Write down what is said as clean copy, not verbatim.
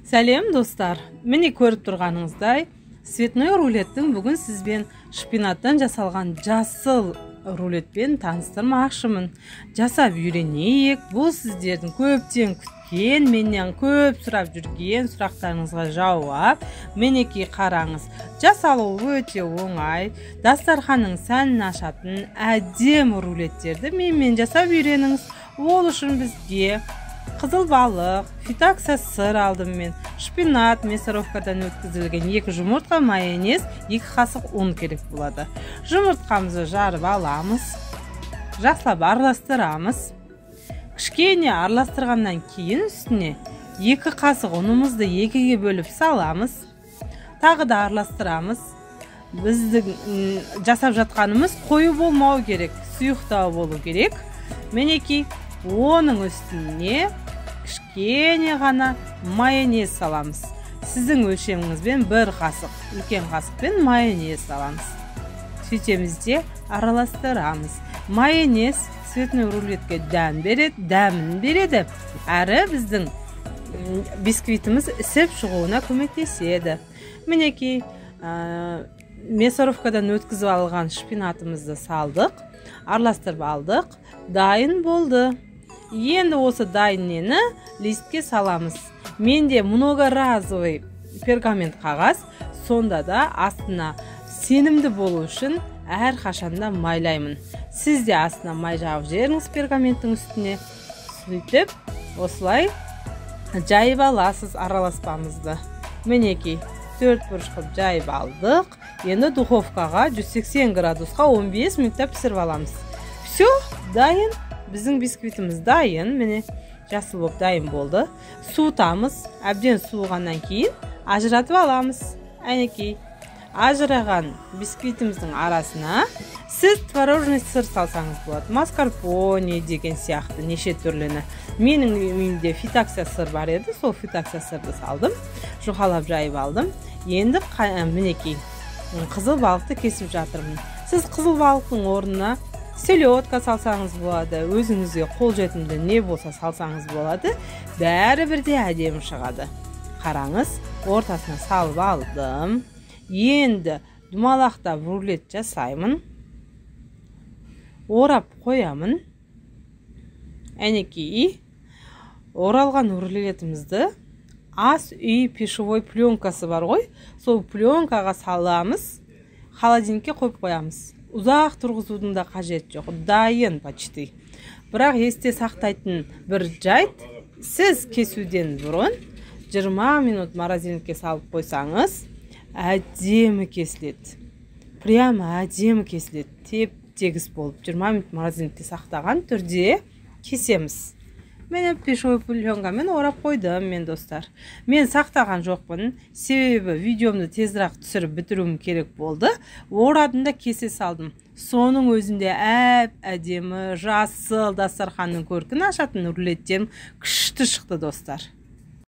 Сәлем достар, міне көріп тұрғаныңыздай цветной рулеттің бүгін сізбен шпинаттан жасалған жасыл рулетпен таныстырмақшымын. Жасап үйренейік. Бұл сіздердің көптен күткен, менен көп сұрап жүрген сұрақтарыңызға жауап. Мінекей қараңыз, жасалу өте оңай. Дастарханның сәнін ашатын әдемі рулеттерді менімен жасап үйреніңіз. Ол үшін бізге қызыл балық, фитакса сыр алдым мен, шпинат мясорубкадан өткізілген 2 жұмыртқа, майонез, 2 қасық ұн керек болады. Жұмыртқамызды жарып аламыз, жақсылап араластырамыз. Кішкене араластырғаннан кейін үстіне 2 қасық ұнымызды 2-ге бөліп саламыз. Тағы да араластырамыз. Біздің жасап жатқанымыз қою болмау керек, сұйықтау болу керек. Мінекей оның үстіне кішкене ғана майонез саламыз. Сіздің өлшеміңізбен 1 қасық, үлкен қасықпен майонез саламыз. Сөйтеміз де араластырамыз. Майонез цветной рулетке дәмін береді. Әрі біздің бисквитіміз ісіп шығуына көмектеседі. Мінекей мясорубкадан өткізіп алған шпинатымызды салдық, араластырып алдық, дайын болды. Енді осы дайын нені листке саламыз. Менде многоразовый пергамент қағаз, сонда да астына сенімді болу үшін әр қашанда майлаймын. Сіз де астына май жағып жеріңіз пергаменттің үстіне. Сөйтіп, осылай жайып аласыз араласпамызды. Мінекей 4 бұрыш қылып жайып алдық. Енді духовкаға 180 градусқа 15 минутта пісіріп аламыз. Все, дайын. Біздің бисквитіміз дайын, міне жасыл болып дайын болды. Суытамыз, әбден суығаннан кейін ажыратып аламыз. Әнекей, ажыраған бисквитіміздің арасына сіз творожный сыр салсаңыз болады. Маскарпоне деген сияқты неше түрліні. Менің үйімде фитакса сыр бар еді, сол фитакса сырды салдым, жұқалап жайып алдым. Енді мінекей қызыл балықты кесіп жатырмын. Сіз қызыл балықтың орнына селедка салсаңыз болады, өзіңізге қолжетімді не болса салсаңыз болады. Бәрі бірде әдемі шығады. Қараңыз, ортасына салып алдым. Енді думалақтап рулет жасаймын. Орап қоямын. Әнекей, оралған рулетімізді ас үй пищевой пленкасы бар ғой, сол пленкаға саламыз, холодильникке қойып қоямыз. Ұзақ тұрғызудың да қажет жоқ, дайын почти. Бірақ есте сақтайтын бір жайт, сіз кесуден бұрын 20 минут морозилникке салып қойсаңыз, әдемі кесіледі. Прямо әдемі кесіледі. Теп-тегіс болып 20 минут морозилникке сақтаған түрде кесеміз. Мен пищевой пленкамен орап қойдым мен достар. Мен сақтаған жоқпын, себебі видеомды тезірек түсіріп бітіруім керек болды. Орадым да кесе салдым. Соның өзінде әдемі жасыл дастарханның көркін ашатын рулеттерім күшті шықты достар.